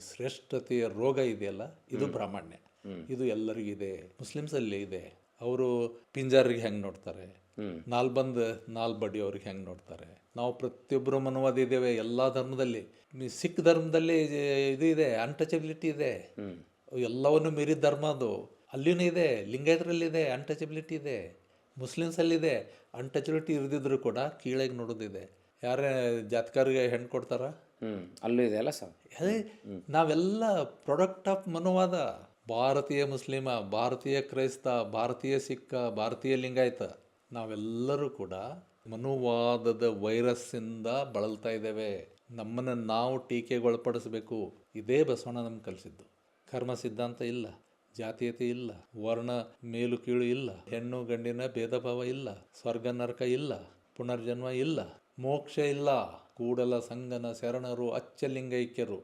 ಶ್ರೇಷ್ಠತೆಯ ರೋಗ ಇದೆಯಲ್ಲ, ಇದು ಬ್ರಾಹ್ಮಣ್ಯ. ಇದು ಎಲ್ಲರಿಗಿದೆ. ಮುಸ್ಲಿಮ್ಸಲ್ಲಿ ಇದೆ. ಅವರು ಪಿಂಜಾರಿಗೆ ಹೆಂಗೆ ನೋಡ್ತಾರೆ, ನಾಲ್ ಬಡಿಯವ್ರಿಗೆ ಹೆಂಗೆ ನೋಡ್ತಾರೆ. ನಾವು ಪ್ರತಿಯೊಬ್ಬರು ಮನವಾದ ಇದ್ದೇವೆ ಎಲ್ಲ ಧರ್ಮದಲ್ಲಿ. ಸಿಖ್ ಧರ್ಮದಲ್ಲಿ ಇದು ಇದೆ, ಅನ್ಟಚಬಿಲಿಟಿ ಇದೆ. ಎಲ್ಲವನ್ನು ಮೀರಿದ ಧರ್ಮ ಅದು. ಅಲ್ಲಿನೂ ಇದೆ. ಲಿಂಗಾಯತರಲ್ಲಿದೆ, ಅನ್ಟಚಬಿಲಿಟಿ ಇದೆ. ಮುಸ್ಲಿಮ್ಸಲ್ಲಿದೆ. ಅನ್ಟಚಬಿಲಿಟಿ ಇರದಿದ್ರು ಕೂಡ ಕೀಳಾಗಿ ನೋಡೋದಿದೆ. ಯಾರೇ ಜಾತಕರಿಗೆ ಹೆಣ್ಣು ಕೊಡ್ತಾರ, ಅಲ್ಲೂ ಇದೆ ಅಲ್ಲ ಸರ್. ಅದೇ ನಾವೆಲ್ಲ ಪ್ರಾಡಕ್ಟ್ ಆಫ್ ಮನುವಾದ. ಭಾರತೀಯ ಮುಸ್ಲಿಮ, ಭಾರತೀಯ ಕ್ರೈಸ್ತ, ಭಾರತೀಯ ಸಿಖ್, ಭಾರತೀಯ ಲಿಂಗಾಯತ, ನಾವೆಲ್ಲರೂ ಕೂಡ ಮನುವಾದದ ವೈರಸ್ಸಿಂದ ಬಳಲ್ತಾ ಇದ್ದೇವೆ. ನಮ್ಮನ್ನು ನಾವು ಟೀಕೆಗೊಳಪಡಿಸಬೇಕು. ಇದೇ ಬಸವಣ್ಣ ನಮ್ಗೆ ಕಲಿಸಿದ್ದು. ಕರ್ಮ ಸಿದ್ಧಾಂತ ಇಲ್ಲ, ಜಾತೀಯತೆ ಇಲ್ಲ, ವರ್ಣ ಮೇಲು ಕೀಳು ಇಲ್ಲ, ಹೆಣ್ಣು ಗಂಡಿನ ಭೇದ ಭಾವ ಇಲ್ಲ, ಸ್ವರ್ಗ ನರಕ ಇಲ್ಲ, ಪುನರ್ಜನ್ಮ ಇಲ್ಲ, ಮೋಕ್ಷ ಇಲ್ಲ. ಕೂಡಲ ಸಂಗನ ಶರಣರು ಅಚ್ಚಲಿಂಗೈಕ್ಯರು.